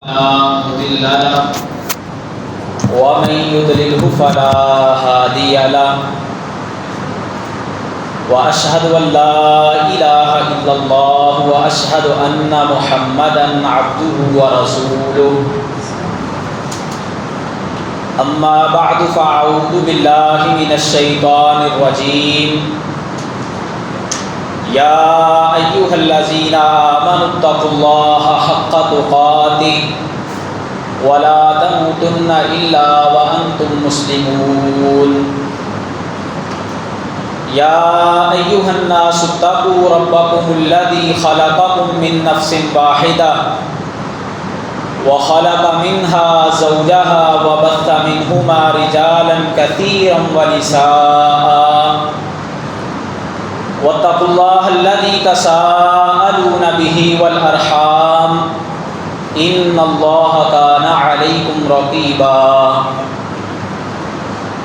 لا مضل له ومن يضلله فلا هادي له وأشهد أن لا إله إلا الله وأشهد أن محمدا عبده ورسوله أما بعد فأعوذ بالله من الشيطان الرجيم يا أيها الذين آمنوا اتقوا الله حق تقاته ولا تموتن إلا وأنتم مسلمون يا أيها الناس اتقوا ربكم الذي خلقكم من نفس واحدة وخلق منها زوجها وبث منهما رجالا كثيرا ونساء واتقوا الله الذي تساءلون به والأرحام إن الله كان عليكم رقيبا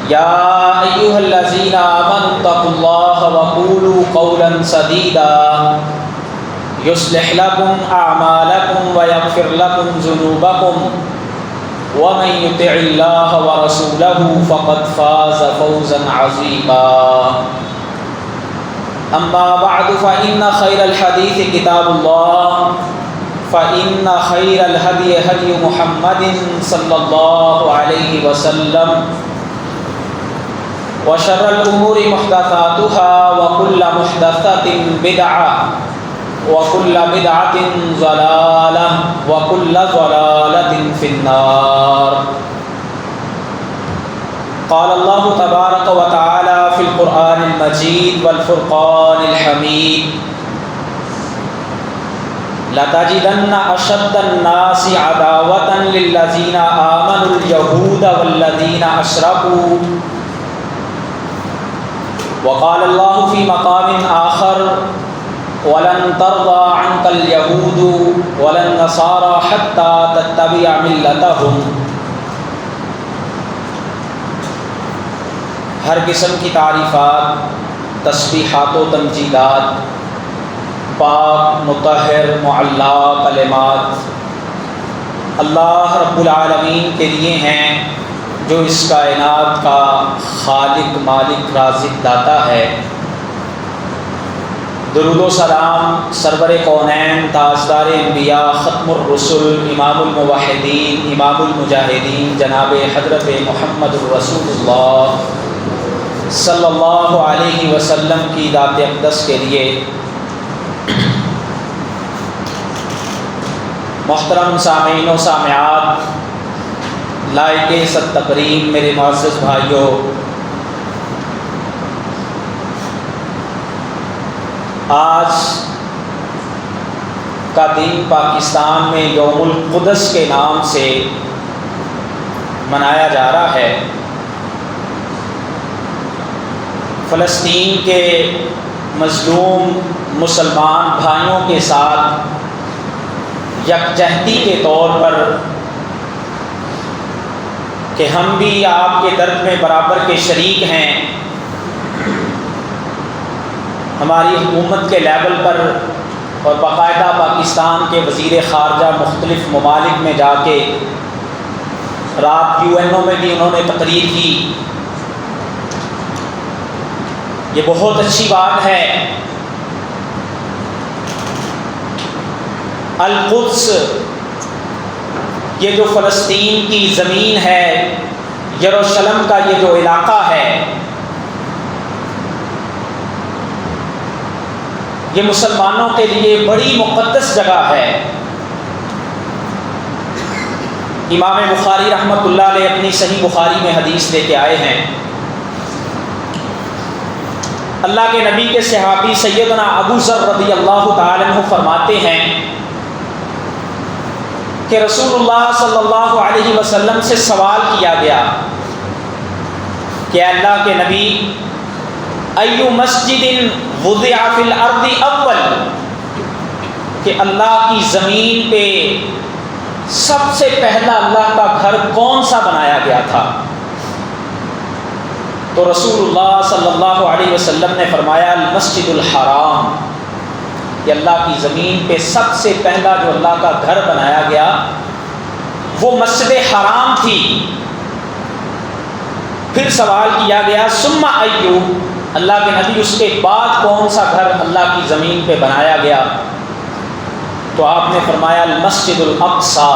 يا أيها الذين آمنوا اتقوا الله وقولوا قولا سديدا يصلح لكم أعمالكم ويغفر لكم ذنوبكم ومن يطع الله ورسوله فقد فاز فوزا عظيما أما بعد فإن خير الحديث كتاب الله فإن خير الهدي هدي محمد صلى الله عليه وسلم وشر الأمور محدثاتها وكل محدثة بدعة وكل بدعة ضلالة وكل ضلالة في النار. قال الله تبارك وتعالى في القرآن المجيد والفرقان الحميد لَتَجِدَنَّ أَشَدَّ النَّاسِ عَدَاوَةً لِلَّذِينَ آمَنُوا الْيَهُودَ وَالَّذِينَ أَشْرَكُوا وقال الله في مقام آخر وَلَن تَرْضَى عَنكَ الْيَهُودُ وَلَا النَّصَارَى حَتَّى تَتَّبِعَ مِلَّتَهُمْ. ہر قسم کی تعریفات، تسبیحات و تمجیدات پاک، مطہر، معلا کلمات اللہ رب العالمین کے لیے ہیں جو اس کائنات کا خالق، مالک، رازق، داتا ہے. درود و سلام سرور کونین، تاجدار انبیاء، ختم الرسل، امام الموحدین، امام المجاہدین جناب حضرت محمد الرسول اللہ صلی اللہ علیہ وسلم کی ذات اقدس کے لیے. محترم سامعین و سامعات، لائق صد تکریم میرے معزز بھائیوں، آج کا دن پاکستان میں یوم القدس کے نام سے منایا جا رہا ہے. فلسطین کے مظلوم مسلمان بھائیوں کے ساتھ یکجہتی کے طور پر کہ ہم بھی آپ کے درد میں برابر کے شریک ہیں. ہماری حکومت کے لیول پر اور باقاعدہ پاکستان کے وزیر خارجہ مختلف ممالک میں جا کے رات UN میں بھی انہوں نے تقریر کی. یہ بہت اچھی بات ہے. القدس، یہ جو فلسطین کی زمین ہے، یروشلم کا یہ جو علاقہ ہے، یہ مسلمانوں کے لیے بڑی مقدس جگہ ہے. امام بخاری رحمۃ اللہ علیہ اپنی صحیح بخاری میں حدیث لے کے آئے ہیں. اللہ کے نبی کے صحابی سیدنا ابو ذر رضی اللہ تعالی عنہ فرماتے ہیں کہ رسول اللہ صلی اللہ علیہ وسلم سے سوال کیا گیا کہ اللہ کے نبی، ایو مسجد وضع فی الارض اول، کہ اللہ کی زمین پہ سب سے پہلا اللہ کا گھر کون سا بنایا گیا تھا؟ تو رسول اللہ صلی اللہ علیہ وسلم نے فرمایا المسجد الحرام، کہ اللہ کی زمین پہ سب سے پہلا جو اللہ کا گھر بنایا گیا وہ مسجد حرام تھی۔ پھر سوال کیا گیا ثم ایو، اللہ کے نبی اس کے بعد کون سا گھر اللہ کی زمین پہ بنایا گیا؟ تو آپ نے فرمایا المسجد الاقصی،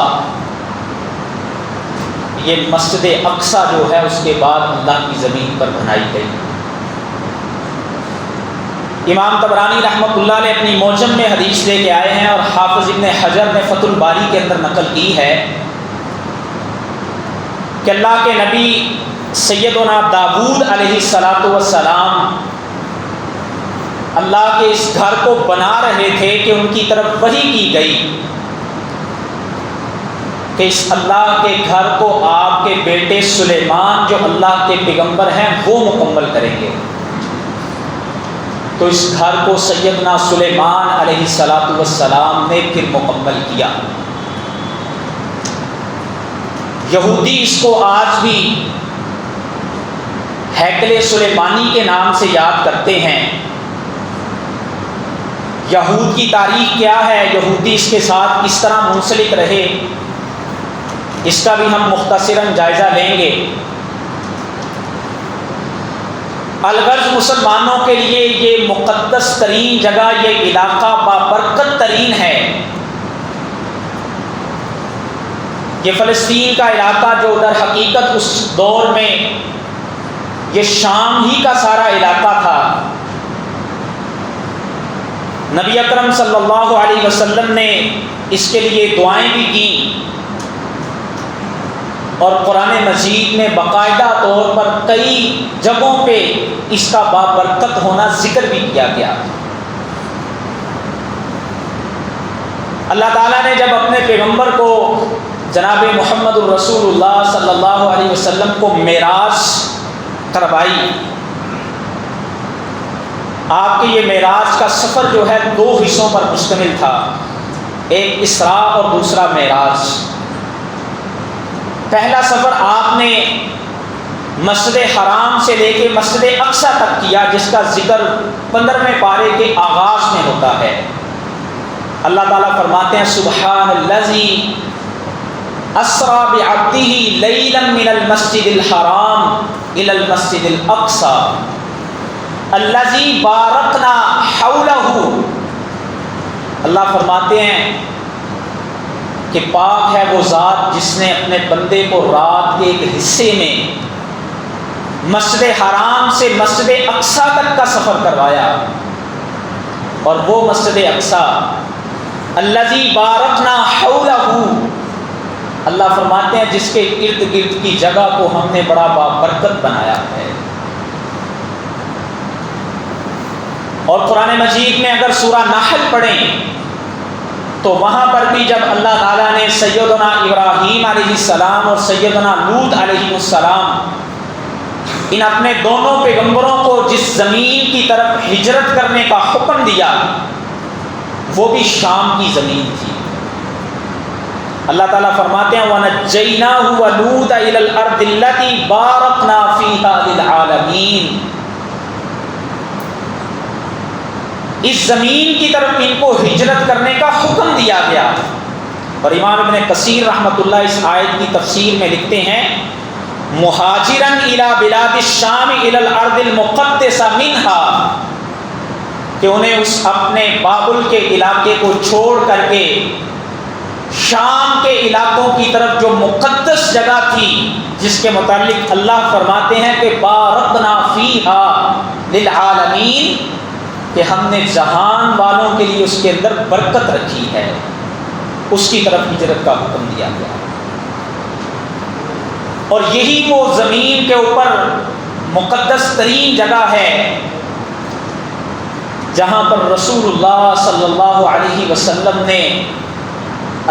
یہ مسجد اقصی جو ہے اس کے بعد اللہ کی زمین پر بنائی گئی۔ امام طبرانی رحمۃ اللہ علیہ اپنی معجم میں حدیث لے کے آئے ہیں، اور حافظ ابن حجر نے فتح الباری کے اندر نقل کی ہے کہ اللہ کے نبی سیدنا داؤد علیہ السلام اللہ کے اس گھر کو بنا رہے تھے کہ ان کی طرف وحی کی گئی کہ اس اللہ کے گھر کو آپ کے بیٹے سلیمان جو اللہ کے پیغمبر ہیں وہ مکمل کریں گے۔ تو اس گھر کو سیدنا سلیمان علیہ السلام نے پھر مکمل کیا۔ یہودی اس کو آج بھی ہیکل سلیمانی کے نام سے یاد کرتے ہیں۔ یہود کی تاریخ کیا ہے، یہودی اس کے ساتھ کس طرح منسلک رہے، اس کا بھی ہم مختصراً جائزہ لیں گے۔ الغرض مسلمانوں کے لیے یہ مقدس ترین جگہ، یہ علاقہ بابرکت ترین ہے۔ یہ فلسطین کا علاقہ جو در حقیقت اس دور میں یہ شام ہی کا سارا علاقہ تھا۔ نبی اکرم صلی اللہ علیہ وسلم نے اس کے لیے دعائیں بھی کیں، اور قرآن مجید میں باقاعدہ طور پر کئی جگہوں پہ اس کا بابرکت ہونا ذکر بھی کیا گیا۔ اللہ تعالیٰ نے جب اپنے پیغمبر کو جناب محمد الرسول اللہ صلی اللہ علیہ وسلم کو معراج کروائی، آپ کے یہ معراج کا سفر جو ہے 2 حصوں پر مشتمل تھا، ایک اسراء اور دوسرا معراج۔ پہلا سفر آپ نے مسجد حرام سے لے کے مسجد اقصی تک کیا، جس کا ذکر 15ویں پارے کے آغاز میں ہوتا ہے۔ اللہ تعالیٰ فرماتے ہیں سبحان الذی اسری بعبدہ لیلا من المسجد الحرام الی المسجد الاقصی الذی بارکنا حولہ۔ اللہ فرماتے ہیں کہ پاک ہے وہ ذات جس نے اپنے بندے کو رات کے ایک حصے میں مسجد حرام سے مسجد اقصی تک کا سفر کروایا، اور وہ مسجد اقصی الذی بارکنا حولہ، اللہ فرماتے ہیں جس کے ارد گرد کی جگہ کو ہم نے بڑا بابرکت بنایا ہے۔ اور قرآن مجید میں اگر سورہ نحل پڑھیں تو وہاں پر بھی جب اللہ تعالیٰ نے سیدنا ابراہیم علیہ السلام اور سیدنا لوط علیہ السلام ان اپنے دونوں پیغمبروں کو جس زمین کی طرف ہجرت کرنے کا حکم دیا، وہ بھی شام کی زمین تھی۔ اللہ تعالیٰ فرماتے ہیں وَنَجَّيْنَاهُ وَلُوطًا إِلَى الْأَرْضِ الَّتِي بَارَكْنَا فِيهَا لِلْعَالَمِينَ۔ اس زمین کی طرف ان کو ہجرت کرنے کا حکم دیا گیا۔ اور امام ابن کثیر رحمۃ اللہ اس آیت کی تفسیر میں لکھتے ہیں مہاجراً الی بلاد الشام الی الارض المقدسہ منہا، کہ انہیں اس اپنے بابل کے علاقے کو چھوڑ کر کے شام کے علاقوں کی طرف جو مقدس جگہ تھی، جس کے متعلق اللہ فرماتے ہیں کہ بارکنا فیہا للعالمین، کہ ہم نے جہان والوں کے لیے اس کے اندر برکت رکھی ہے، اس کی طرف ہجرت کا حکم دیا گیا۔ اور یہی وہ زمین کے اوپر مقدس ترین جگہ ہے جہاں پر رسول اللہ صلی اللہ علیہ وسلم نے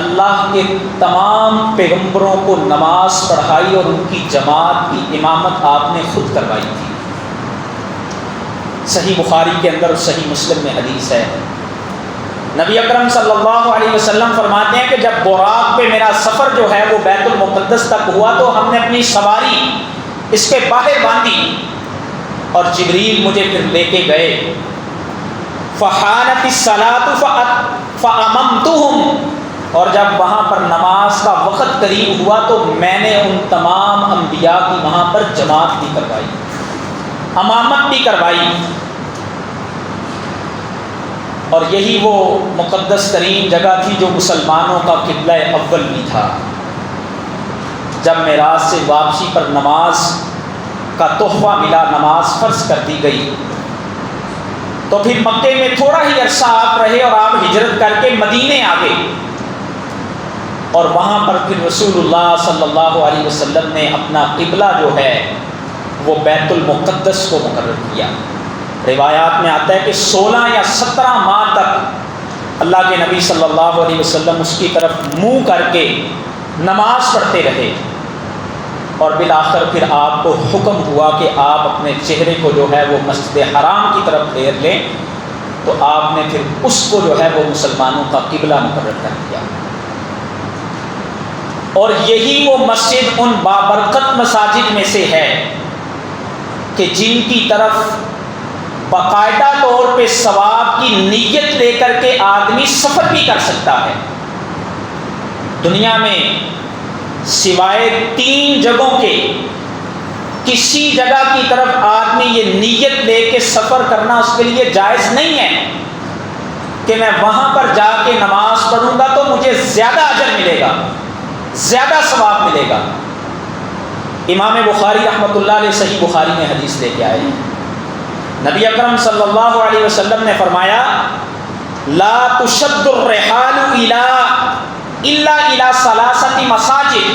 اللہ کے تمام پیغمبروں کو نماز پڑھائی، اور ان کی جماعت کی امامت آپ نے خود کروائی تھی۔ صحیح بخاری کے اندر اور صحیح مسلم میں حدیث ہے، نبی اکرم صلی اللہ علیہ وسلم فرماتے ہیں کہ جب براق پہ میرا سفر جو ہے وہ بیت المقدس تک ہوا تو ہم نے اپنی سواری اس کے باہر باندھی، اور جبریل مجھے پھر لے کے گئے۔ فحانت الصلاۃ فاممتهم، اور جب وہاں پر نماز کا وقت قریب ہوا تو میں نے ان تمام انبیاء کی وہاں پر جماعت بھی کروائی، امامت بھی کروائی۔ اور یہی وہ مقدس ترین جگہ تھی جو مسلمانوں کا قبلہ اول بھی تھا۔ جب معراج سے واپسی پر نماز کا تحفہ ملا، نماز فرض کر دی گئی، تو پھر مکے میں تھوڑا ہی عرصہ آپ رہے اور آپ ہجرت کر کے مدینے آ گئے، اور وہاں پر پھر رسول اللہ صلی اللہ علیہ وسلم نے اپنا قبلہ جو ہے وہ بیت المقدس کو مقرر کیا۔ روایات میں آتا ہے کہ 16 یا 17 ماہ تک اللہ کے نبی صلی اللہ علیہ وسلم اس کی طرف منہ کر کے نماز پڑھتے رہے، اور بالآخر پھر آپ کو حکم ہوا کہ آپ اپنے چہرے کو جو ہے وہ مسجد حرام کی طرف پھیر لیں، تو آپ نے پھر اس کو جو ہے وہ مسلمانوں کا قبلہ مقرر کر دیا۔ اور یہی وہ مسجد ان بابرکت مساجد میں سے ہے کہ جن کی طرف باقاعدہ طور پہ ثواب کی نیت لے کر کے آدمی سفر بھی کر سکتا ہے۔ دنیا میں سوائے 3 جگہوں کے کسی جگہ کی طرف آدمی یہ نیت لے کے سفر کرنا اس کے لیے جائز نہیں ہے کہ میں وہاں پر جا کے نماز پڑھوں گا تو مجھے زیادہ اجر ملے گا، زیادہ ثواب ملے گا۔ امام بخاری رحمۃ اللہ علیہ صحیح بخاری میں حدیث لے کے آئے، نبی اکرم صلی اللہ علیہ وسلم نے فرمایا لا تشد الرحال الا الى 3 مساجد،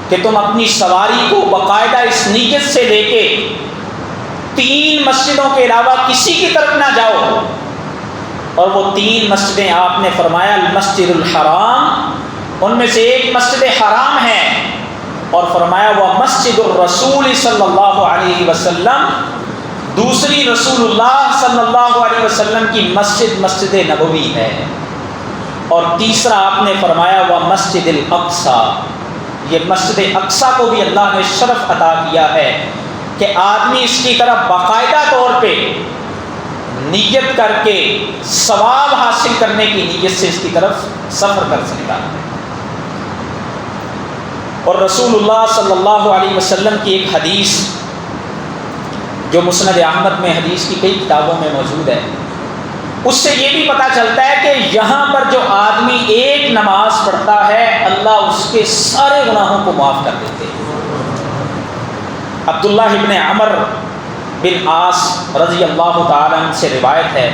کہ تم اپنی سواری کو باقاعدہ اس نیت سے لے کے 3 مسجدوں کے علاوہ کسی کی طرف نہ جاؤ، اور وہ 3 مسجدیں آپ نے فرمایا المسجد الحرام، ان میں سے ایک مسجد حرام ہے، اور فرمایا وہ مسجد الرسول صلی اللہ علیہ وسلم، دوسری رسول اللہ صلی اللہ علیہ وسلم کی مسجد مسجد نبوی ہے، اور تیسرا آپ نے فرمایا وہ مسجد الاقصی، یہ مسجد اقصی کو بھی اللہ نے شرف عطا کیا ہے کہ آدمی اس کی طرف باقاعدہ طور پہ نیت کر کے ثواب حاصل کرنے کی نیت سے اس کی طرف سفر کر سکتا ہے۔ اور رسول اللہ صلی اللہ علیہ وسلم کی ایک حدیث جو مسند احمد میں حدیث کی کئی کتابوں میں موجود ہے، اس سے یہ بھی پتہ چلتا ہے کہ یہاں پر جو آدمی ایک نماز پڑھتا ہے اللہ اس کے سارے گناہوں کو معاف کر دیتے ہیں۔ عبداللہ ابن عمر بن عاص رضی اللہ تعالیٰ عنہ سے روایت ہے،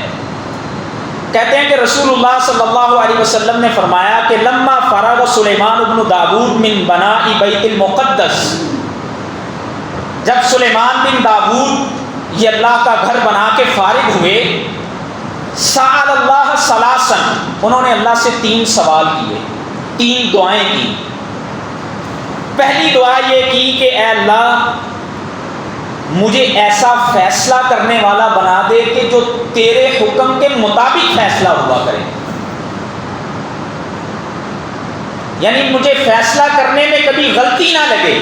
کہتے ہیں کہ رسول اللہ صلی اللہ علیہ وسلم نے فرمایا کہ لما فرغ سلیمان بن داود من بناء بیت المقدس، جب سلیمان بن داود یہ اللہ کا گھر بنا کے فارغ ہوئے، سأل اللہ ثلاثا، انہوں نے اللہ سے 3 سوال کیے، 3 دعائیں کی۔ پہلی دعا یہ کی کہ اے اللہ مجھے ایسا فیصلہ کرنے والا بنا دے کہ جو تیرے حکم کے مطابق فیصلہ ہوا کرے، یعنی مجھے فیصلہ کرنے میں کبھی غلطی نہ لگے۔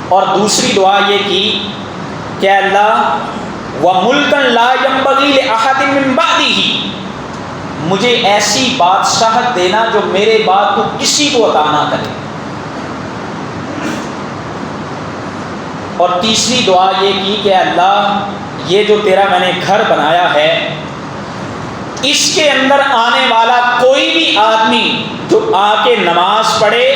اور دوسری دعا یہ کی کہ اللہ وَمُلْكًا لَا يَنبَغِي لِأَحَدٍ مِّن بَعْدِهِ، مجھے ایسی بادشاہت دینا جو میرے بعد تو کسی کو عطا نہ کرے۔ اور تیسری دعا یہ کی کہ اللہ یہ جو تیرا میں نے گھر بنایا ہے اس کے اندر آنے والا کوئی بھی آدمی جو آ کے نماز پڑھے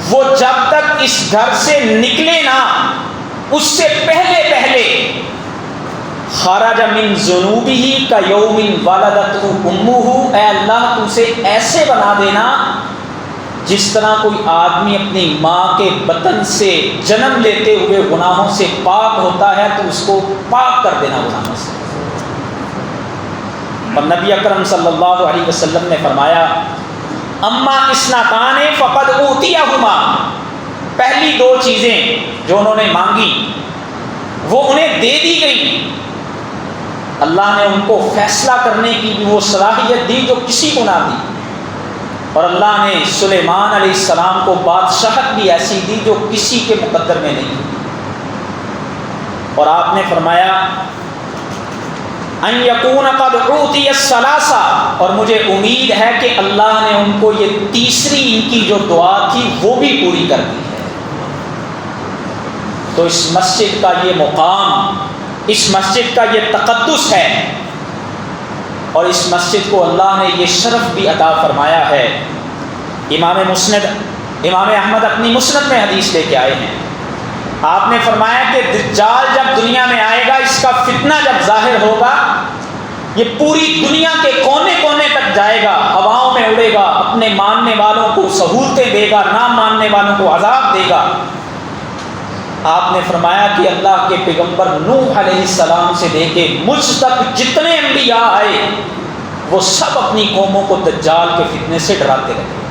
وہ جب تک اس گھر سے نکلے نا اس سے پہلے خرج من ذنوبہ کیوم ولدتہ امہ، اے اللہ تو اسے ایسے بنا دینا جس طرح کوئی آدمی اپنی ماں کے بطن سے جنم لیتے ہوئے گناہوں سے پاک ہوتا ہے تو اس کو پاک کر دینا گناہوں سے۔ اور نبی اکرم صلی اللہ علیہ وسلم نے فرمایا اما اثنتان فقد اوتیہما، پہلی 2 چیزیں جو انہوں نے مانگی وہ انہیں دے دی گئی، اللہ نے ان کو فیصلہ کرنے کی بھی وہ صلاحیت دی جو کسی کو نہ دی، اور اللہ نے سلیمان علیہ السلام کو بادشاہت بھی ایسی دی جو کسی کے مقدر میں نہیں دی۔ اور آپ نے فرمایا ان یکون قد اوتی الثلاثہ، اور مجھے امید ہے کہ اللہ نے ان کو یہ تیسری ان کی جو دعا تھی وہ بھی پوری کر دی ہے۔ تو اس مسجد کا یہ مقام، اس مسجد کا یہ تقدس ہے، اور اس مسجد کو اللہ نے یہ شرف بھی عطا فرمایا ہے۔ امام احمد اپنی مسند میں حدیث لے کے آئے ہیں، آپ نے فرمایا کہ دجال جب دنیا میں آئے گا، اس کا فتنہ جب ظاہر ہوگا، یہ پوری دنیا کے کونے کونے تک جائے گا، ہواؤں میں اڑے گا، اپنے ماننے والوں کو سہولتیں دے گا، نہ ماننے والوں کو عذاب دے گا۔ آپ نے فرمایا کہ اللہ کے پیغمبر نوح علیہ السلام سے لے کے مجھ تک جتنے انبیاء آئے، وہ سب اپنی قوموں کو دجال کے فتنے سے ڈراتے رہے۔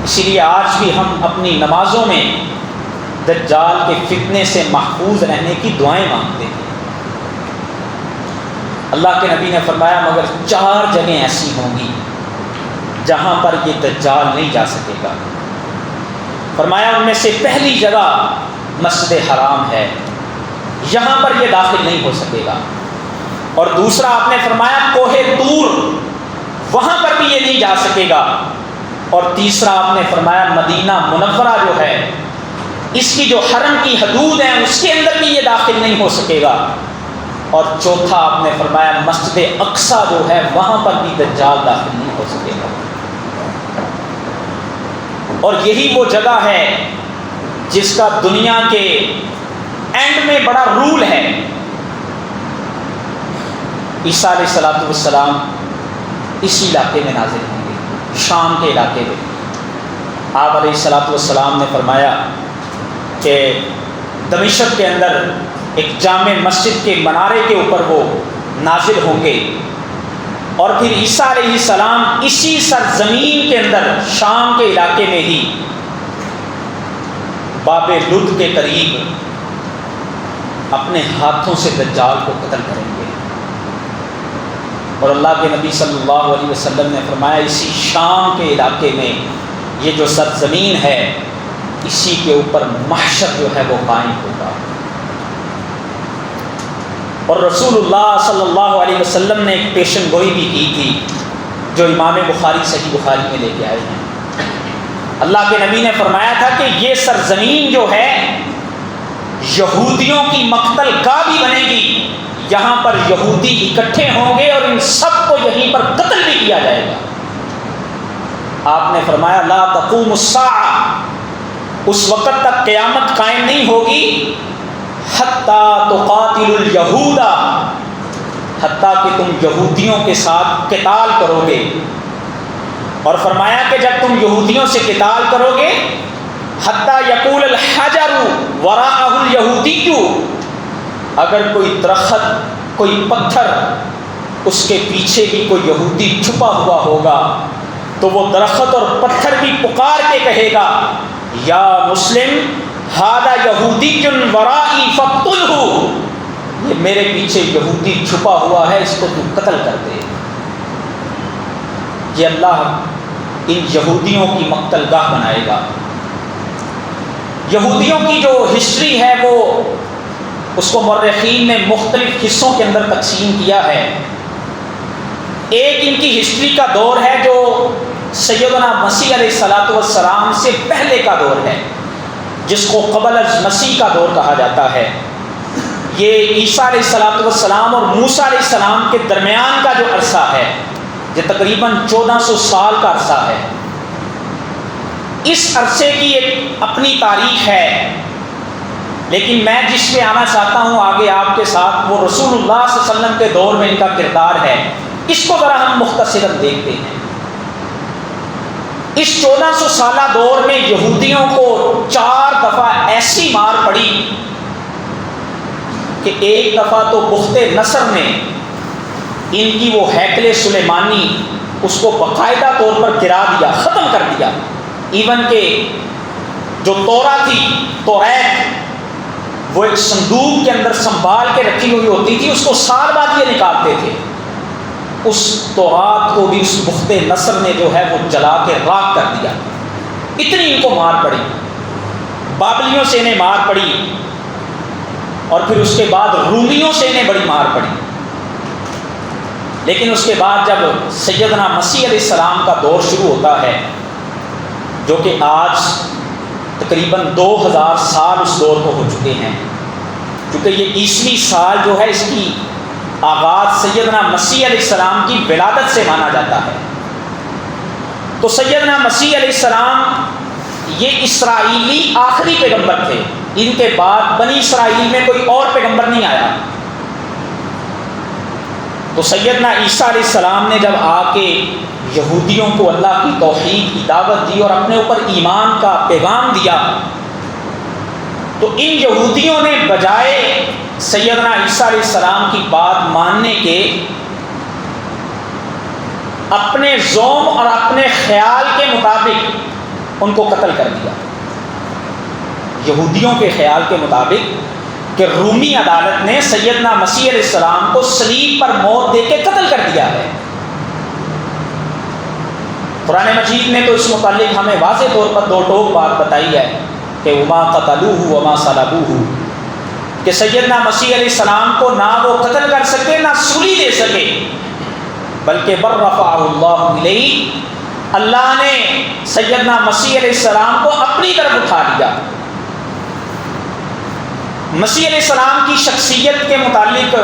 اسی لیے آج بھی ہم اپنی نمازوں میں دجال کے فتنے سے محفوظ رہنے کی دعائیں مانگتے ہیں۔ اللہ کے نبی نے فرمایا مگر 4 جگہیں ایسی ہوں گی جہاں پر یہ دجال نہیں جا سکے گا۔ فرمایا ان میں سے پہلی جگہ مسجد حرام ہے، یہاں پر یہ داخل نہیں ہو سکے گا، اور دوسرا آپ نے فرمایا کوہ طور، وہاں پر بھی یہ نہیں جا سکے گا، اور تیسرا آپ نے فرمایا مدینہ منورہ جو ہے، اس کی جو حرم کی حدود ہیں اس کے اندر بھی یہ داخل نہیں ہو سکے گا، اور چوتھا آپ نے فرمایا مسجد اقصیٰ جو ہے وہاں پر بھی دجال داخل نہیں ہو سکے گا۔ اور یہی وہ جگہ ہے جس کا دنیا کے اینڈ میں بڑا رول ہے۔ عیسیٰ علیہ السلام اسی علاقے میں نازل ہوں گے، شام کے علاقے میں۔ آپ علیہ السلام نے فرمایا کہ دمشق کے اندر ایک جامع مسجد کے منارے کے اوپر وہ نازل ہوں گے، اور پھر عیسیٰ علیہ السلام اسی سرزمین کے اندر شام کے علاقے میں ہی باب لد کے قریب اپنے ہاتھوں سے دجال کو قتل کریں گے۔ اور اللہ کے نبی صلی اللہ علیہ وسلم نے فرمایا اسی شام کے علاقے میں یہ جو سرزمین ہے، اسی کے اوپر محشر جو ہے وہ قائم ہوگا۔ اور رسول اللہ صلی اللہ علیہ وسلم نے ایک پیشن گوئی بھی کی تھی جو امام بخاری صحیح بخاری میں لے کے آئے ہیں۔ اللہ کے نبی نے فرمایا تھا کہ یہ سرزمین جو ہے یہودیوں کی مقتل گاہ بھی بنے گی، یہاں پر یہودی اکٹھے ہوں گے اور ان سب کو یہیں پر قتل بھی کیا جائے گا۔ آپ نے فرمایا لا تقوم الساعہ، اس وقت تک قیامت قائم نہیں ہوگی حتیٰ تقاتل الیہود، حتیٰ کہ تم یہودیوں کے ساتھ قتال کرو گے۔ اور فرمایا کہ جب تم یہودیوں سے قتال کرو گے حتیٰ یقول الحجر وراءہ الیہودی، اگر کوئی درخت کوئی پتھر اس کے پیچھے بھی کوئی یہودی چھپا ہوا ہوگا تو وہ درخت اور پتھر بھی پکار کے کہے گا یا مسلم ھذا یہودی ورائی فاقتلہ، یہ میرے پیچھے یہودی چھپا ہوا ہے، اس کو تو قتل کر دے۔ یہ اللہ ان یہودیوں کی مقتل گاہ بنائے گا۔ یہودیوں کی جو ہسٹری ہے وہ اس کو مورخین نے مختلف حصوں کے اندر تقسیم کیا ہے۔ ایک ان کی ہسٹری کا دور ہے جو سیدنا مسیح علیہ السلام سے پہلے کا دور ہے، جس کو قبل از مسیح کا دور کہا جاتا ہے۔ یہ عیسیٰ علیہ السلام اور موسیٰ علیہ السلام کے درمیان کا جو عرصہ ہے، یہ تقریباً 1400 سال کا عرصہ ہے۔ اس عرصے کی ایک اپنی تاریخ ہے، لیکن میں جس پہ آنا چاہتا ہوں آگے آپ کے ساتھ، وہ رسول اللہ صلی اللہ علیہ وسلم کے دور میں ان کا کردار ہے۔ اس کو ذرا ہم مختصراً دیکھتے ہیں۔ اس 1400 سالہ دور میں یہودیوں کو 4 دفعہ ایسی مار پڑی کہ ایک دفعہ تو بخت نصر نے ان کی وہ ہیکل سلیمانی اس کو باقاعدہ طور پر گرا دیا، ختم کر دیا۔ ایون کہ جو تورا تھی، توریت، وہ ایک صندوق کے اندر سنبھال کے رکھی ہوئی ہوتی تھی، اس کو سال بعد یہ نکالتے تھے۔ اس تورات کو بھی اس بخت نصر نے جو ہے وہ جلا کے راکھ کر دیا۔ اتنی ان کو مار پڑی، بابلیوں سے انہیں مار پڑی، اور پھر اس کے بعد رومیوں سے انہیں بڑی مار پڑی۔ لیکن اس کے بعد جب سیدنا مسیح علیہ السلام کا دور شروع ہوتا ہے، جو کہ آج تقریباً 2000 سال اس دور کو ہو چکے ہیں، کیونکہ یہ عیسوی سال جو ہے اس کی آغاز سیدنا مسیح علیہ السلام کی ولادت سے مانا جاتا ہے۔ تو سیدنا مسیح علیہ السلام یہ اسرائیلی آخری پیغمبر تھے، ان کے بعد بنی اسرائیل میں کوئی اور پیغمبر نہیں آیا۔ تو سیدنا عیسیٰ علیہ السلام نے جب آ کے یہودیوں کو اللہ کی توحید کی دعوت دی اور اپنے اوپر ایمان کا پیغام دیا، تو ان یہودیوں نے بجائے سیدنا عیسیٰ علیہ السلام کی بات ماننے کے اپنے ذوم اور اپنے خیال کے مطابق ان کو قتل کر دیا۔ یہودیوں کے خیال کے مطابق کہ رومی عدالت نے سیدنا مسیح علیہ السلام کو صلیب پر موت دے کے قتل کر دیا ہے۔ قرآن مجید نے تو اس متعلق ہمیں واضح طور پر دو ٹوک بات بتائی ہے کہ وما قتلوہ وما صلبوہ، کہ سیدنا مسیح علیہ السلام کو نہ وہ قتل کر سکے نہ سولی دے سکے، بلکہ بل رفعہ اللہ الیہ، اللہ نے سیدنا مسیح علیہ السلام کو اپنی طرف اٹھا لیا۔ مسیح علیہ السلام کی شخصیت کے متعلق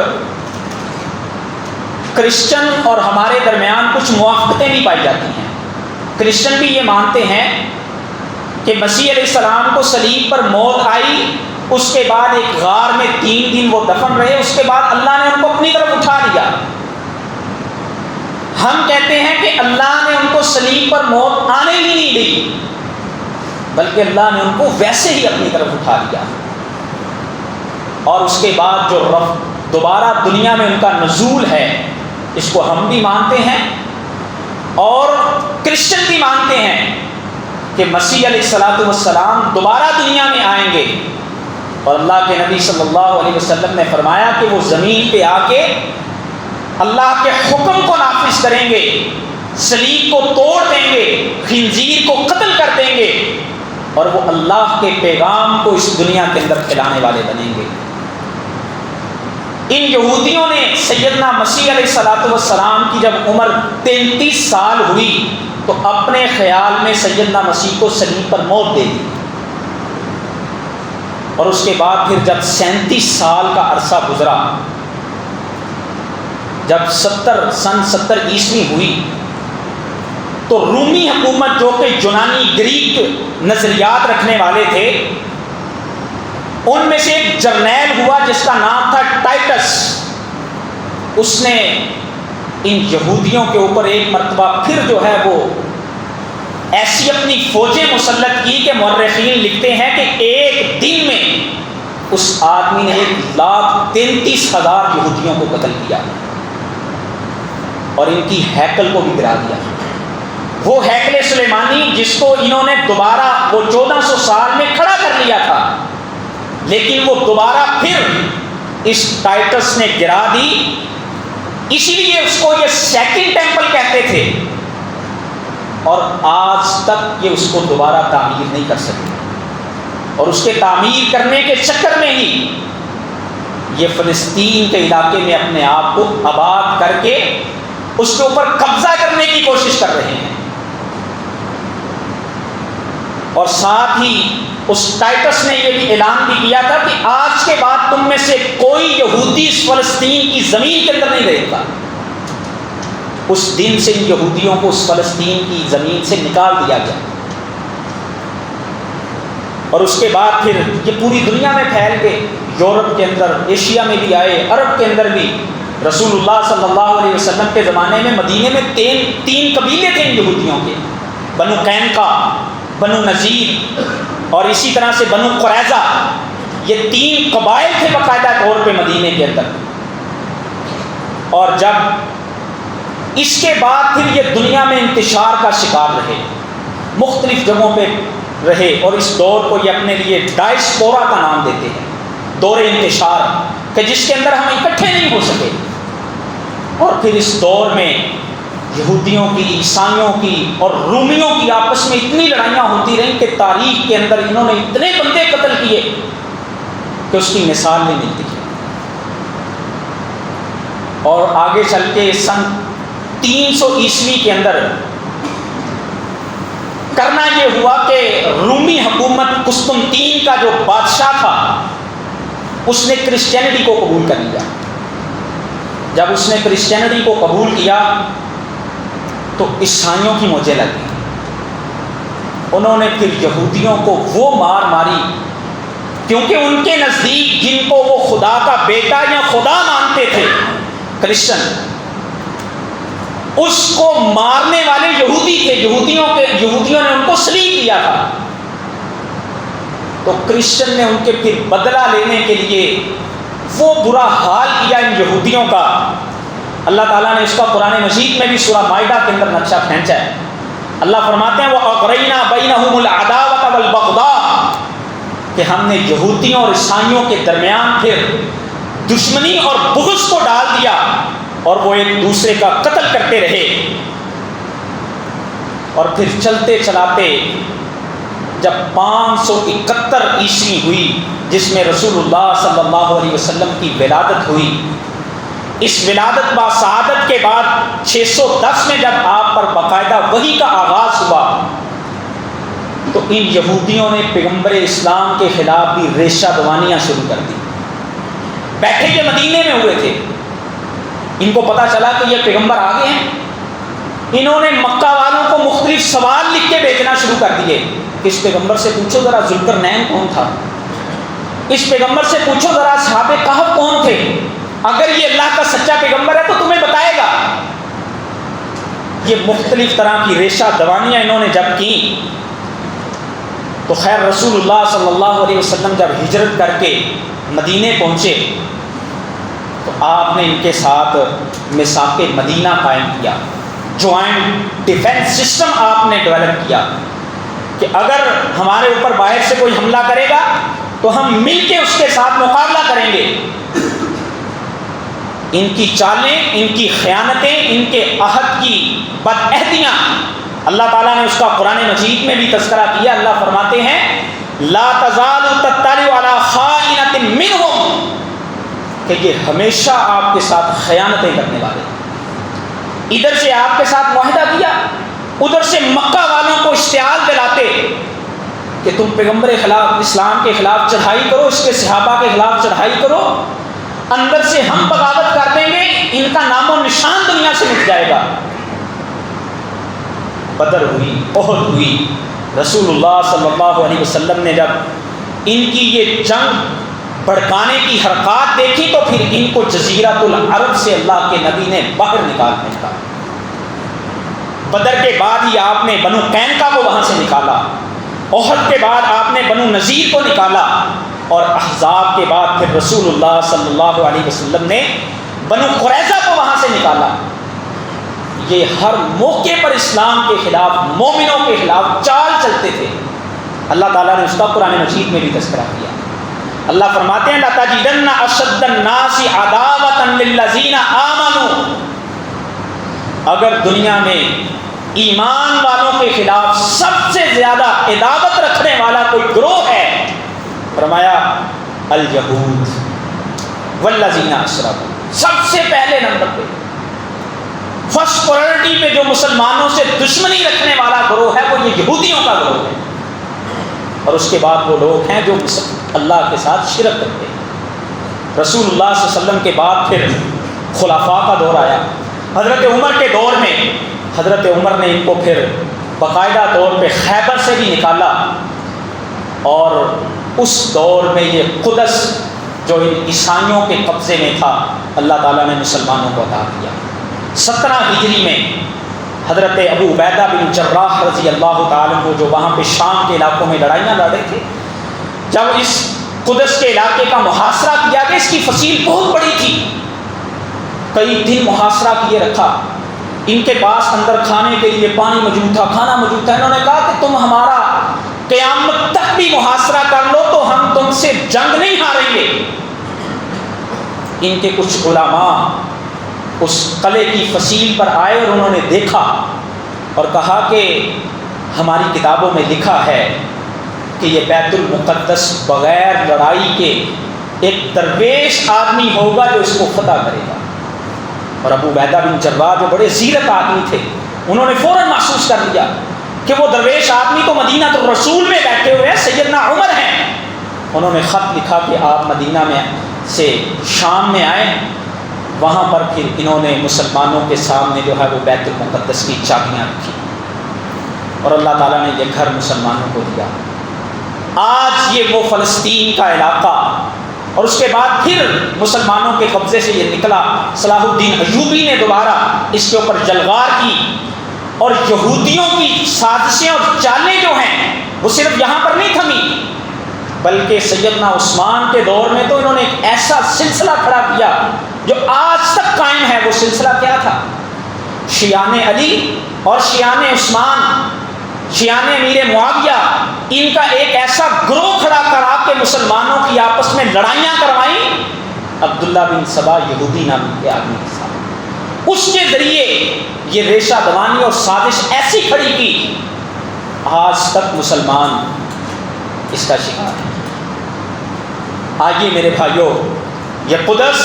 کرسچن اور ہمارے درمیان کچھ موافقتیں بھی پائی جاتی ہیں۔ کرسچن بھی یہ مانتے ہیں کہ مسیح علیہ السلام کو صلیب پر موت آئی، اس کے بعد ایک غار میں 3 دن وہ دفن رہے، اس کے بعد اللہ نے ان کو اپنی طرف اٹھا لیا۔ ہم کہتے ہیں کہ اللہ نے ان کو صلیب پر موت آنے ہی نہیں دی، بلکہ اللہ نے ان کو ویسے ہی اپنی طرف اٹھا لیا، اور اس کے بعد جو دوبارہ دنیا میں ان کا نزول ہے، اس کو ہم بھی مانتے ہیں اور کرسچن بھی مانتے ہیں کہ مسیح علیہ السلام دوبارہ دنیا میں آئیں گے، اور اللہ کے نبی صلی اللہ علیہ وسلم نے فرمایا کہ وہ زمین پہ آ کے اللہ کے حکم کو نافذ کریں گے، صلیب کو توڑ دیں گے، خنزیر کو قتل کر دیں گے، اور وہ اللہ کے پیغام کو اس دنیا کے اندر پھیلانے والے بنیں گے۔ ان یہودیوں نے سیدنا مسیح علیہ السلام کی جب عمر 33 سال ہوئی تو اپنے خیال میں سیدنا مسیح کو صلیب پر موت دے دی، اور اس کے بعد پھر جب 37 سال کا عرصہ گزرا، جب سن 70 عیسوی ہوئی، تو رومی حکومت جو کہ یونانی گریک نظریات رکھنے والے تھے، ان میں سے ایک جرنیل ہوا جس کا نام تھا ٹائٹس، اس نے ان یہودیوں کے اوپر ایک مرتبہ پھر جو ہے وہ ایسی اپنی فوجیں مسلط کی کہ مورخین لکھتے ہیں کہ ایک دن میں اس آدمی نے 1,33,000 یہودیوں کو قتل کیا اور ان کی ہیکل کو بھی گرا دیا۔ وہ ہیکل سلیمانی جس کو انہوں نے دوبارہ وہ 1400 سال میں کھڑا کر لیا تھا، لیکن وہ دوبارہ پھر اس ٹائٹس نے گرا دی، اسی لیے اس کو یہ سیکنڈ ٹیمپل کہتے تھے، اور آج تک یہ اس کو دوبارہ تعمیر نہیں کر سکے، اور اس کے تعمیر کرنے کے چکر میں ہی یہ فلسطین کے علاقے میں اپنے آپ کو آباد کر کے اس کے اوپر قبضہ کرنے کی کوشش کر رہے ہیں۔ اور ساتھ ہی اس ٹائٹس نے یہ بھی اعلان بھی کیا تھا کہ آج کے بعد تم میں سے کوئی یہودی اس فلسطین کی زمین کے اندر نہیں رہے گا۔ اس دن سے ان یہودیوں کو اس فلسطین کی زمین سے نکال دیا گیا، اور اس کے بعد پھر یہ پوری دنیا میں پھیل کے یورپ کے اندر، ایشیا میں بھی آئے، عرب کے اندر بھی۔ رسول اللہ صلی اللہ علیہ وسلم کے زمانے میں مدینے میں تین قبیلے تھے ان یہودیوں کے، بنو قینقاع، بنو نذیر اور اسی طرح سے بنو قریظہ، یہ 3 قبائل تھے باقاعدہ طور پہ مدینے کے اندر۔ اور جب اس کے بعد پھر یہ دنیا میں انتشار کا شکار رہے، مختلف جگہوں پہ رہے، اور اس دور کو یہ اپنے لیے ڈائسپورا کا نام دیتے ہیں، دور انتشار، کہ جس کے اندر ہم اکٹھے نہیں ہو سکے۔ اور پھر اس دور میں یہودیوں کی، عیسائیوں کی اور رومیوں کی آپس میں اتنی لڑائیاں ہوتی رہیں کہ تاریخ کے اندر انہوں نے اتنے بندے قتل کیے کہ اس کی مثال نہیں ملتی۔ اور آگے چل کے سن 300 عیسوی کے اندر کرنا یہ ہوا کہ رومی حکومت قسطنطین کا جو بادشاہ تھا اس نے کرسچینٹی کو قبول کر لیا۔ جب اس نے کرسچینٹی کو قبول کیا تو عیسائیوں کی موجیں لگ گئی۔ انہوں نے پھر یہودیوں کو وہ مار ماری، کیونکہ ان کے نزدیک جن کو وہ خدا کا بیٹا یا خدا مانتے تھے کرسچن، اس کو مارنے والے یہودی تھے، یہودیوں نے ان کو سلیب دیا تھا۔ تو کرسچن نے ان کے پھر بدلہ لینے کے لیے وہ برا حال کیا ان یہودیوں کا۔ اللہ تعالیٰ نے اس کا قرآن مجید میں بھی سورہ مائدہ کے اندر نقشہ کھینچا ہے۔ اللہ فرماتے ہیں وَأَغْرَيْنَا بَيْنَهُمُ الْعَدَاوَةَ وَالْبَغْضَاءَ، کہ ہم نے یہودیوں اور عیسائیوں کے درمیان پھر دشمنی اور بغض کو ڈال دیا، اور وہ ایک دوسرے کا قتل کرتے رہے۔ اور پھر چلتے چلاتے جب 571 عیسوی ہوئی، جس میں رسول اللہ صلی اللہ علیہ وسلم کی ولادت ہوئی، اس ولادت با سعادت کے بعد 610 میں جب آپ پر باقاعدہ وحی کا آغاز ہوا، تو ان یہودیوں نے پیغمبر اسلام کے خلاف بھی ریشہ دوانیاں شروع کر دی۔ بیٹھے کے مدینے میں ہوئے تھے، ان کو پتا چلا کہ یہ پیغمبر آ گئے ہیں، انہوں نے مکہ والوں کو مختلف سوال لکھ کے بھیجنا شروع کر دیے کہ اس پیغمبر سے پوچھو ذرا ذوالقرنین کون تھا، اس پیغمبر سے پوچھو ذرا اصحاب کہف کون تھے، اگر یہ اللہ کا سچا پیغمبر ہے تو تمہیں بتائے گا۔ یہ مختلف طرح کی ریشہ دوانیاں انہوں نے جب کی، تو خیر رسول اللہ صلی اللہ علیہ وسلم جب ہجرت کر کے مدینے پہنچے تو آپ نے ان کے ساتھ میثاق مدینہ قائم کیا، جوائنٹ ڈیفنس سسٹم آپ نے ڈیولپ کیا کہ اگر ہمارے اوپر باہر سے کوئی حملہ کرے گا تو ہم مل کے اس کے ساتھ مقابلہ کریں گے۔ ان کی چالیں، ان کی خیانتیں، ان کے عہد کی بدعہدیاں اللہ تعالیٰ نے اس کا قرآن مجید میں بھی تذکرہ کیا۔ اللہ فرماتے ہیں لا تزال تطلع علی خائنۃ منہم، کہ یہ ہمیشہ آپ کے ساتھ خیانتیں کرنے والے، ادھر سے آپ کے ساتھ معاہدہ کیا، ادھر سے مکہ والوں کو اشتعال دلاتے کہ تم پیغمبر خلاف اسلام کے خلاف چڑھائی کرو، اس کے صحابہ کے خلاف چڑھائی کرو، اندر سے ہم بغاوت کر دیں گے، ان کا نام و نشان دنیا سے مٹ جائے گا۔ بدر ہوئی، احد ہوئی، رسول اللہ صلی اللہ علیہ وسلم نے جب ان کی یہ جنگ بھڑکانے کی حرکات دیکھی تو پھر ان کو جزیرۃ العرب سے اللہ کے نبی نے باہر نکال پھینکا۔ بدر کے بعد ہی آپ نے بنو قینقاع کو وہاں سے نکالا، احد کے بعد آپ نے بنو نذیر کو نکالا، اور احزاب کے بعد پھر رسول اللہ صلی اللہ علیہ وسلم نے بنو قریظہ کو وہاں سے نکالا۔ یہ ہر موقع پر اسلام کے خلاف، مومنوں کے خلاف چال چلتے تھے۔ اللہ تعالیٰ نے اس کا قرآن مجید میں بھی تذکرہ کیا۔ اللہ فرماتے ہیں لَتَجِدَنَّ أَشَدَّ النَّاسِ عَدَاوَةً لِلَّذِينَ آمَنُوا، اگر دنیا میں ایمان والوں کے خلاف سب سے زیادہ عداوت رکھنے والا کوئی گروہ ہے، فرمایا الیہود والذین اشرکوا، سب سے پہلے نمبر پہ، فرسٹ پرائرٹی پہ جو مسلمانوں سے دشمنی رکھنے والا گروہ ہے وہ یہ یہودیوں کا گروہ ہے، اور اس کے بعد وہ لوگ ہیں جو اللہ کے ساتھ شرک کرتے ہیں۔ رسول اللہ صلی اللہ علیہ وسلم کے بعد پھر خلفاء کا دور آیا۔ حضرت عمر کے دور میں حضرت عمر نے ان کو پھر باقاعدہ طور پہ خیبر سے بھی نکالا، اور اس دور میں یہ قدس جو عیسائیوں کے قبضے میں تھا اللہ تعالیٰ نے مسلمانوں کو عطا کیا۔ 17 ہجری میں حضرت ابو عبیدہ بن جراح رضی اللہ تعالیٰ عنہ جو وہاں پہ شام کے علاقوں میں لڑائیاں لڑ رہے تھے، جب اس قدس کے علاقے کا محاصرہ کیا گیا، اس کی فصیل بہت بڑی تھی، کئی دن محاصرہ کیے رکھا، ان کے پاس اندر کھانے کے لیے پانی موجود تھا، کھانا موجود تھا، انہوں نے کہا کہ تم ہمارا قیامت تک بھی محاصرہ کر لو تو ہم تم سے جنگ نہیں ہاریں گے۔ ان کے کچھ علماء اس قلعے کی فصیل پر آئے اور انہوں نے دیکھا اور کہا کہ ہماری کتابوں میں لکھا ہے کہ یہ بیت المقدس بغیر لڑائی کے ایک درویش آدمی ہوگا جو اس کو فتح کرے گا۔ اور ابو عبیدہ بن جراح جو بڑے زیرک آدمی تھے، انہوں نے فوراً محسوس کر لیا کہ وہ درویش آدمی تو مدینہ الرسول میں بیٹھے ہوئے ہیں، سیدنا عمر ہیں۔ انہوں نے خط لکھا کہ آپ مدینہ میں سے شام میں آئیں، وہاں پر پھر انہوں نے مسلمانوں کے سامنے جو ہے وہ بیت المقدس کی چابیاں رکھی اور اللہ تعالیٰ نے یہ گھر مسلمانوں کو دیا۔ آج یہ وہ فلسطین کا علاقہ، اور اس کے بعد پھر مسلمانوں کے قبضے سے یہ نکلا۔ صلاح الدین ایوبی نے دوبارہ اس کے اوپر جلغار کی، اور یہودیوں کی سازشیں اور چالیں جو ہیں وہ صرف یہاں پر نہیں تھمی، بلکہ سیدنا عثمان کے دور میں تو انہوں نے ایک ایسا سلسلہ کھڑا کیا جو آج تک قائم ہے۔ وہ سلسلہ کیا تھا؟ شیعان علی اور شیعان عثمان، شیعان امیر معاویہ، ان کا ایک ایسا گروہ کھڑا کرا کے مسلمانوں کی آپس میں لڑائیاں کروائیں عبداللہ بن سبا یہودی نامی کے آدمی کے ساتھ۔ اس کے ذریعے یہ ریشہ دوانی اور سازش ایسی کھڑی کی، آج تک مسلمان اس کا شکار ہے۔ آئیے میرے بھائیوں، یہ قدس،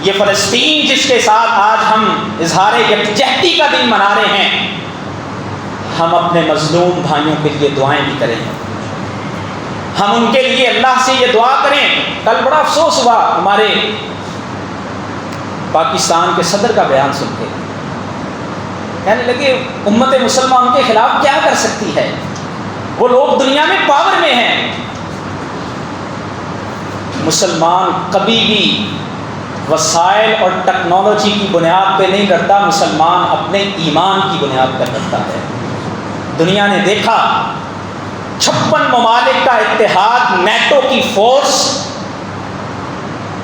یہ فلسطین جس کے ساتھ آج ہم اظہار یکجہتی کا دن منا رہے ہیں، ہم اپنے مظلوم بھائیوں کے لیے دعائیں بھی کریں، ہم ان کے لیے اللہ سے یہ دعا کریں۔ کل بڑا افسوس ہوا ہمارے پاکستان کے صدر کا بیان سن کے، کہنے لگے امت مسلمہ ان کے خلاف کیا کر سکتی ہے، وہ لوگ دنیا میں پاور میں ہیں۔ مسلمان کبھی بھی وسائل اور ٹیکنالوجی کی بنیاد پہ نہیں لڑتا، مسلمان اپنے ایمان کی بنیاد پر لڑتا ہے۔ دنیا نے دیکھا 56 ممالک کا اتحاد، نیٹو کی فورس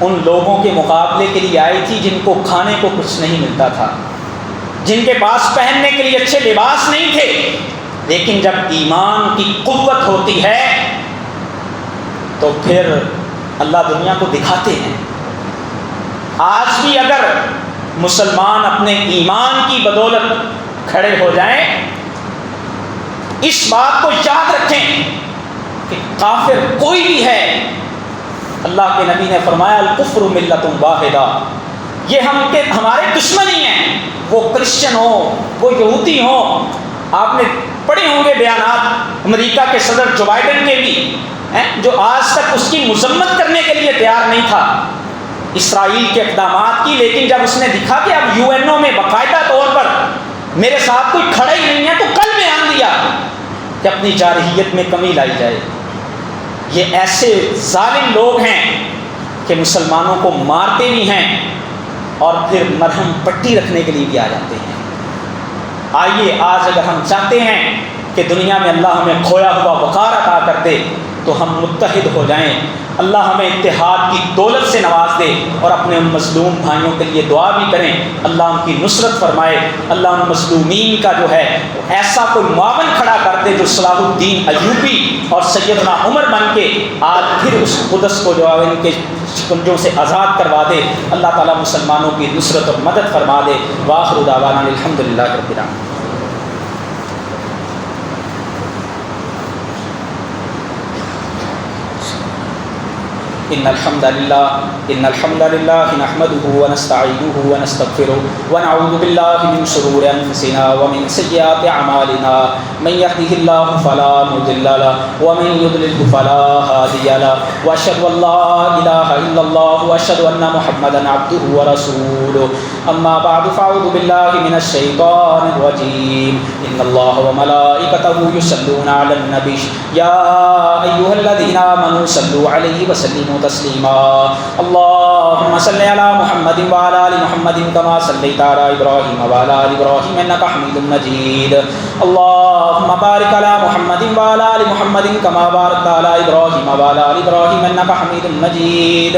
ان لوگوں کے مقابلے کے لیے آئی تھی جن کو کھانے کو کچھ نہیں ملتا تھا، جن کے پاس پہننے کے لیے اچھے لباس نہیں تھے، لیکن جب ایمان کی قوت ہوتی ہے تو پھر اللہ دنیا کو دکھاتے ہیں۔ آج بھی اگر مسلمان اپنے ایمان کی بدولت کھڑے ہو جائیں، اس بات کو یاد رکھیں کہ کافر کوئی بھی ہے، اللہ کے نبی نے فرمایا الکفر ملت واحدہ، یہ ہمارے دشمن ہی ہیں، وہ کرسچن ہو، وہ یہودی ہوں۔ آپ نے پڑھے ہوں گے بیانات امریکہ کے صدر جو بائیڈن کے بھی، جو آج تک اس کی مذمت کرنے کے لیے تیار نہیں تھا اسرائیل کے اقدامات کی، لیکن جب اس نے دکھا کہ اب UN میں باقاعدہ طور پر میرے ساتھ کوئی کھڑا ہی نہیں ہے، تو کل بیان دیا کہ اپنی جارحیت میں کمی لائی جائے۔ یہ ایسے ظالم لوگ ہیں کہ مسلمانوں کو مارتے بھی ہیں اور پھر مرہم پٹی رکھنے کے لیے بھی آ جاتے ہیں۔ آئیے آج اگر ہم چاہتے ہیں کہ دنیا میں اللہ ہمیں کھویا ہوا وقار عطا کر دے تو ہم متحد ہو جائیں، اللہ ہمیں اتحاد کی دولت سے نواز دے، اور اپنے ان مظلوم بھائیوں کے لیے دعا بھی کریں، اللہ ان کی نصرت فرمائے، اللہ ان مظلومین کا جو ہے ایسا کوئی معاون کھڑا کر دے جو صلاح الدین ایوبی اور سیدنا عمر بن کے آج پھر اس قدس کو جو ہے ان کے شکنجوں سے آزاد کروا دے۔ اللہ تعالیٰ مسلمانوں کی نصرت اور مدد فرما دے۔ وآخر دعوانا الحمدللہ رب العالمین۔ إن الحمد لله نحمده ونستعينه ونستغفره ونعوذ بالله من شرور أنفسنا ومن سيئات أعمالنا، من يهده الله فلا مضل له ومن يضلل فلا هادي له، وأشهد أن لا إله إلا الله وأشهد أن محمدا عبده ورسوله، أما بعد فأعوذ بالله من الشيطان الرجيم، إن الله وملائكته يصلون على النبي يا أيها الذين آمنوا صلوا عليه وسلموا تسليما، اللهم صل على محمد وعلى آل محمد كما صليت على إبراهيم وعلى آل إبراهيم إنك حميد مجيد، اللهم بارك على محمد وعلى آل محمد كما باركت على إبراهيم وعلى آل إبراهيم إنك حميد مجيد،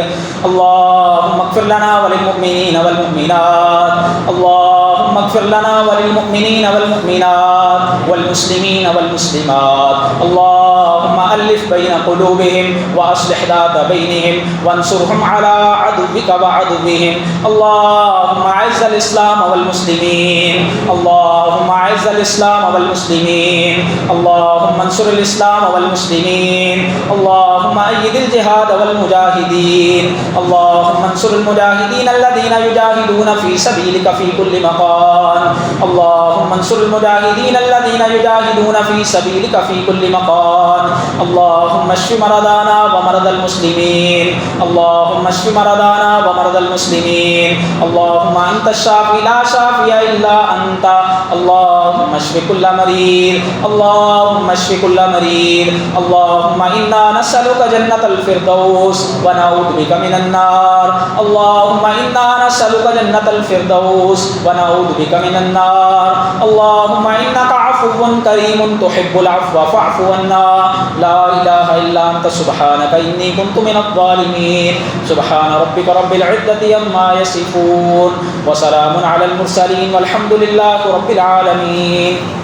اللهم اغفر لنا وللمؤمنين والمؤمنات، اللهم اغفر لنا وللمؤمنين والمؤمنات والمسلمين والمسلمات، اللهم ألف بين قلوبهم وأصلح ذات بينهم وانصرهم على عدوك وعدوهم، اللهم أعز الإسلام والمسلمين، اللهم أعز الإسلام والمسلمين، اللهم انصر الاسلام والمسلمين اللهم أيد الجهاد والمجاهدين اللهم انصر المجاهدين الذين يجاهدون في سبيلك في كل مكان اللهم انصر المجاهدين الذين يجاهدون في سبيلك في كل مكان اللهم اشف مرضانا ومرضى المسلمين اللهم اشف مرضانا ومرضى المسلمين اللهم أنت الشافي لا شافي إلا أنت اللهم اشف كل مريض اللهم اشف كل مريض اللهم إنا نسألك جنة الفردوس ونعوذ بك من النار اللهم إنا نسألك جنة الفردوس ونعوذ بك من النار اللهم إنك عفو كريم تحب العفو فاعف عنا لا إله إلا أنت سبحانك إني كنت من الظالمين سبحان ربك رب العزة عما يصفون وسلام على المرسلين والحمد لله رب العالمين.